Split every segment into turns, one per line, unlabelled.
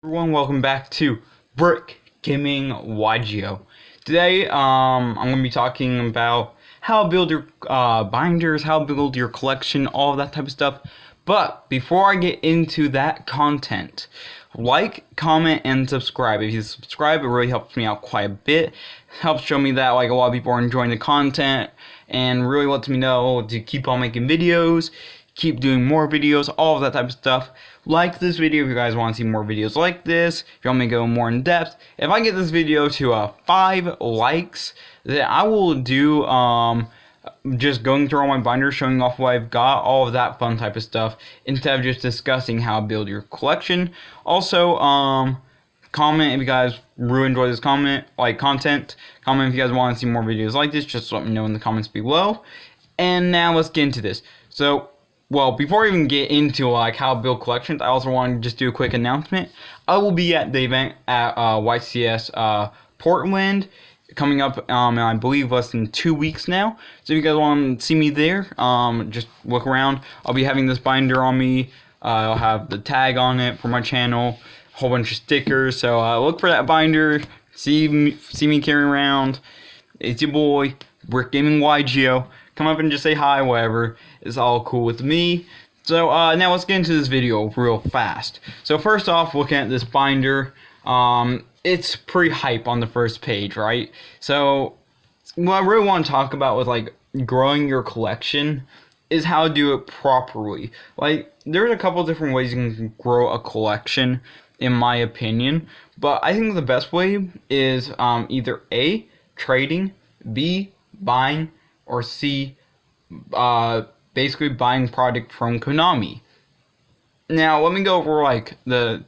Everyone, welcome back to Brick Gaming yugioh. Today, I'm going to be talking about how to build your binders, how to build your collection, all of that type of stuff. But before I get into that content, like, comment, and subscribe. If you subscribe, it really helps me out quite a bit. Helps show me that a lot of people are enjoying the content, and really lets me know to keep on making videos, keep doing more videos, all of that type of stuff. Like this video if you guys want to see more videos like this, if you want me to go more in depth. If I get this video to 5 likes, then I will do just going through all my binders, showing off what I've got, all of that fun type of stuff, instead of just discussing how to build your collection. Also, comment if you guys really enjoy this content. Comment if you guys want to see more videos like this, just let me know in the comments below. And now let's get into this. Well, before I even get into how to build collections, I also want to just do a quick announcement. I will be at the event at YCS Portland coming up in I believe less than 2 weeks now. So if you guys want to see me there, just look around. I'll be having this binder on me. I'll have the tag on it for my channel, a whole bunch of stickers. So look for that binder. See me carrying around. It's your boy, Brick Gaming yugioh. Come up and just say hi, whatever. It's all cool with me. So now let's get into this video real fast. So first off, looking at this binder, it's pretty hype on the first page, right? So what I really want to talk about with growing your collection is how to do it properly. There's a couple different ways you can grow a collection, in my opinion, but I think the best way is either A, trading, B, buying, or C, basically buying product from Konami. Now, let me go over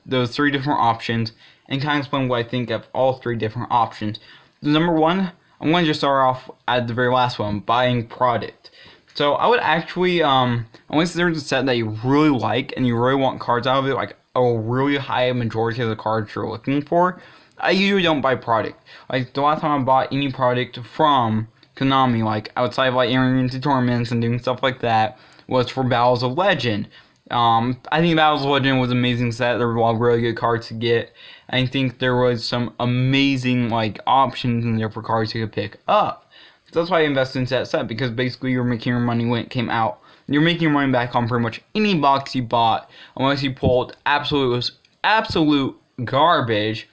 those 3 different options and kind of explain what I think of all 3 different options. Number 1, I'm going to just start off at the very last one, buying product. So I would actually, unless there's a set that you really like and you really want cards out of it, like a really high majority of the cards you're looking for, I usually don't buy product. The last time I bought any product from Konami, outside of entering into tournaments and doing stuff like that, was for Battles of Legend. I think Battles of Legend was an amazing set. There were a lot of really good cards to get. I think there was some amazing options in there for cards you could pick up. So that's why I invested in that set, because basically you're making your money when it came out. You're making your money back on pretty much any box you bought, unless you pulled absolute garbage.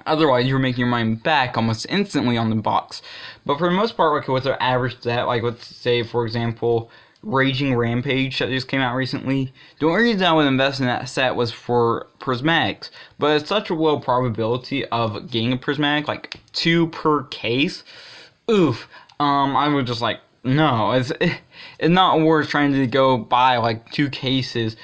Otherwise, you're making your money back almost instantly on the box. But for the most part, what's our average set? Let's say, for example, Raging Rampage that just came out recently. The only reason I would invest in that set was for prismatics. But it's such a low probability of getting a prismatic, 2 per case. Oof. I would just no. It's not worth trying to go buy 2 cases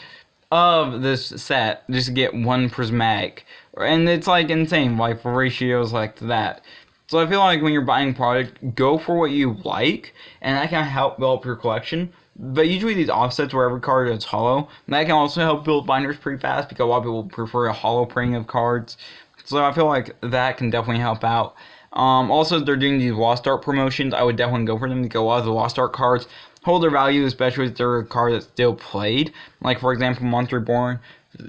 of this set just to get 1 prismatic. And it's insane, for ratios like that. So I feel when you're buying product, go for what you like, and that can help build up your collection. But usually these offsets where every card is hollow, that can also help build binders pretty fast, because a lot of people prefer a hollow printing of cards. So I feel that can definitely help out. Also, they're doing these Lost Art promotions. I would definitely go for them, because a lot of the Lost Art cards hold their value, especially if they're a card that's still played. For example, Monster Reborn.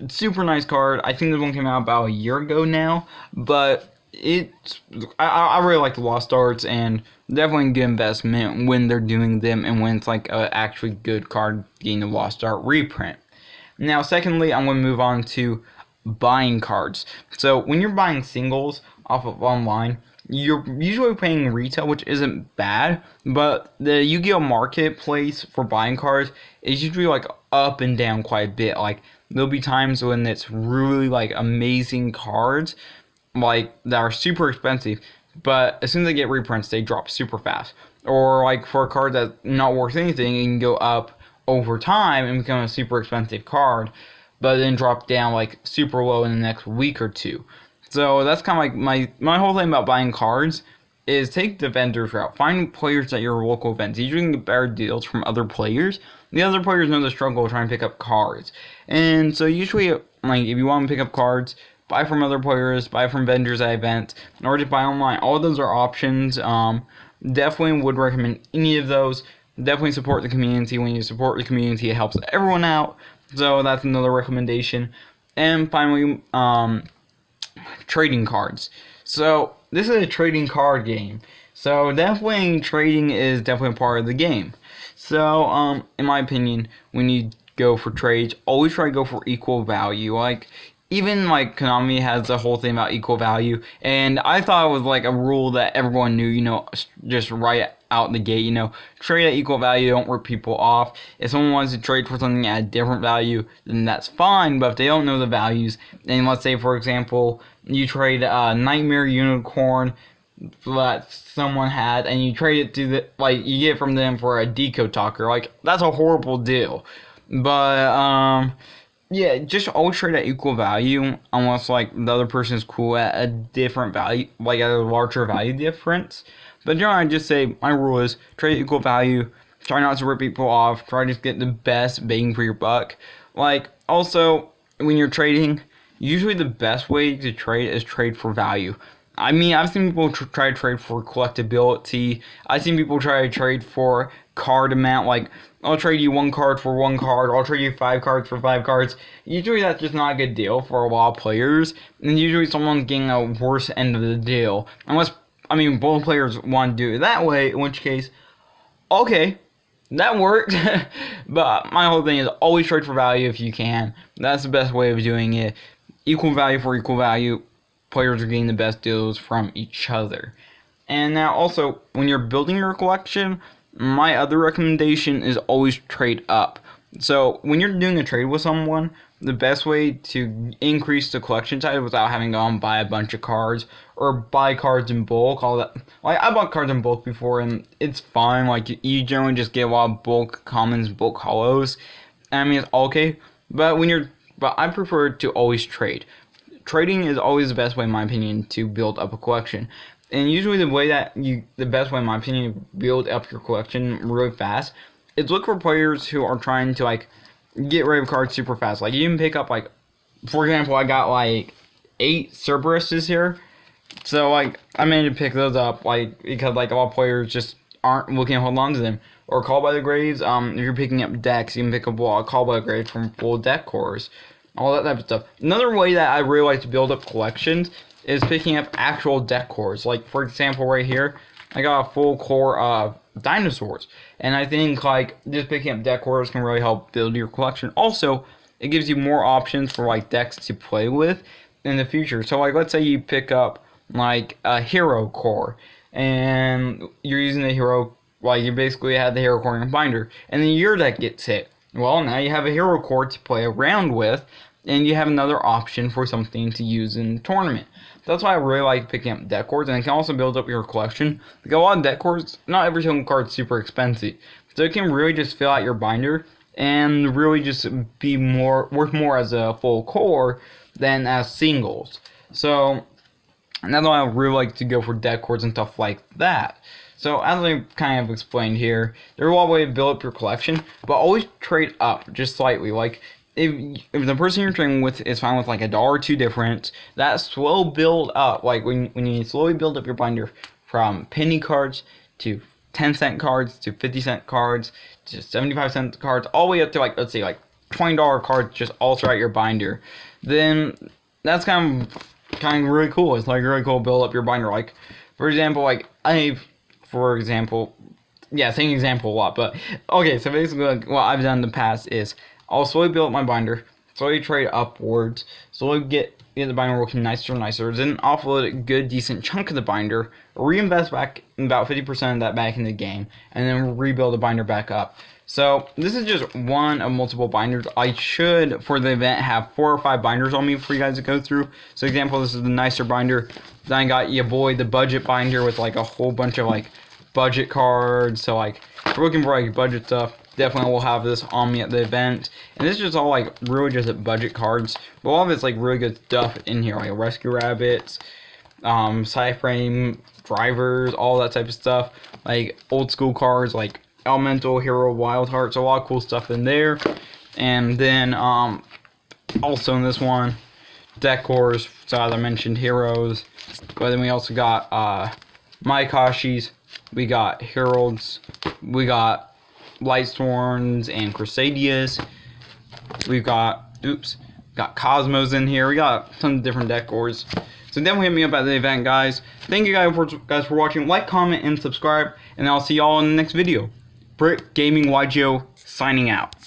Super nice card. I think this one came out about a year ago now, but I really like the Lost Arts, and definitely a good investment when they're doing them and when it's a actually good card getting a Lost Art reprint. Now, secondly, I'm going to move on to buying cards. So when you're buying singles off of online, you're usually paying retail, which isn't bad, but the Yu-Gi-Oh marketplace for buying cards is usually up and down quite a bit. There'll be times when it's really amazing cards that are super expensive, but as soon as they get reprints, they drop super fast. Or for a card that's not worth anything, it can go up over time and become a super expensive card, but then drop down super low in the next week or 2. So that's kind of my whole thing about buying cards is take the vendors route. Find players at your local events. You can get better deals from other players. The other players know the struggle of trying to pick up cards. And so usually, if you want to pick up cards, buy from other players, buy from vendors at events, or just buy online. All of those are options. Definitely would recommend any of those. Definitely support the community. When you support the community, it helps everyone out. So that's another recommendation. And finally, trading cards. So this is a trading card game. So definitely trading is definitely a part of the game. So in my opinion, when you go for trades, always try to go for equal value. Like even like Konami has the whole thing about equal value, and I thought it was like a rule that everyone knew. Just right out the gate. Trade at equal value. Don't rip people off. If someone wants to trade for something at a different value, then that's fine. But if they don't know the values, then let's say for example, you trade a Nightmare Unicorn that someone had, and you trade it to you get it from them for a Deco Talker. Like that's a horrible deal. But yeah, just always trade at equal value unless like the other person is cool at a different value, like at a larger value difference. But generally, I just say my rule is trade at equal value. Try not to rip people off. Try to just get the best bang for your buck. Like also when you're trading, usually the best way to trade is trade for value. I mean, I've seen people try to trade for collectability. I've seen people try to trade for card amount. Like, I'll trade you 1 card for 1 card. I'll trade you 5 cards for 5 cards. Usually that's just not a good deal for a lot of players. And usually someone's getting a worse end of the deal. Unless, both players want to do it that way. In which case, okay, that worked. But my whole thing is always trade for value if you can. That's the best way of doing it. Equal value for equal value. Players are getting the best deals from each other. And now also, when you're building your collection, my other recommendation is always trade up. So when you're doing a trade with someone, the best way to increase the collection size without having to go and buy a bunch of cards or buy cards in bulk, all that. Like I bought cards in bulk before and it's fine. Like you generally just get a lot of bulk commons, bulk hollows. It's okay. But I prefer to always trade. Trading is always the best way, in my opinion, to build up a collection. And usually the best way, in my opinion, to build up your collection really fast is look for players who are trying to, get rid of cards super fast. Like, you can pick up, for example, I got, 8 Cerberuses here. So, I managed to pick those up, because, a lot of players just aren't looking to hold on to them. Or Call by the Graves, if you're picking up decks, you can pick up a Call by the Graves from full deck cores. All that type of stuff. Another way that I really like to build up collections is picking up actual deck cores. Like, for example, right here, I got a full core of dinosaurs. And I think, just picking up deck cores can really help build your collection. Also, it gives you more options for, decks to play with in the future. So, let's say you pick up, a hero core. And you're using the hero, you basically have the hero core in your binder. And then your deck gets hit. Well, now you have a hero core to play around with, and you have another option for something to use in the tournament. That's why I really like picking up deck cores, and it can also build up your collection. Because a lot of deck cores, not every single card is super expensive. So it can really just fill out your binder, and really just be worth more as a full core than as singles. So, and that's why I really like to go for deck cores and stuff like that. So, as I kind of explained here, there's a lot of ways to build up your collection, but always trade up just slightly. If the person you're trading with is fine with $1 or $2 difference, that slow build up, when you slowly build up your binder from penny cards to 10-cent cards to 50-cent cards to 75-cent cards, all the way up to let's say $20 cards just all throughout your binder, then that's kind of really cool. It's really cool to build up your binder. For example, same example a lot, but okay, so basically what I've done in the past is I'll slowly build up my binder, slowly trade upwards, slowly get the binder looking nicer and nicer, then offload a good decent chunk of the binder, reinvest back about 50% of that back in the game, and then rebuild the binder back up. So this is just one of multiple binders. I should, for the event, have 4 or 5 binders on me for you guys to go through. So example, this is the nicer binder. Then I got your boy, the budget binder, with a whole bunch of budget cards. So if you're looking for budget stuff, definitely will have this on me at the event. And this is just all really just budget cards, but all of it's really good stuff in here, rescue rabbits, side frame drivers, all that type of stuff, old school cards elemental, hero, wild hearts, a lot of cool stuff in there. And then also in this one, deck cores, so as I mentioned, heroes, but then we also got Maikashis, we got heralds, we got Lightsworns and Crusaders. We've got Got Cosmos in here. We got tons of different decors. So definitely hit me up at the event, guys. Thank you guys for watching. Like, comment, and subscribe. And I'll see y'all in the next video. Brick Gaming yugioh signing out.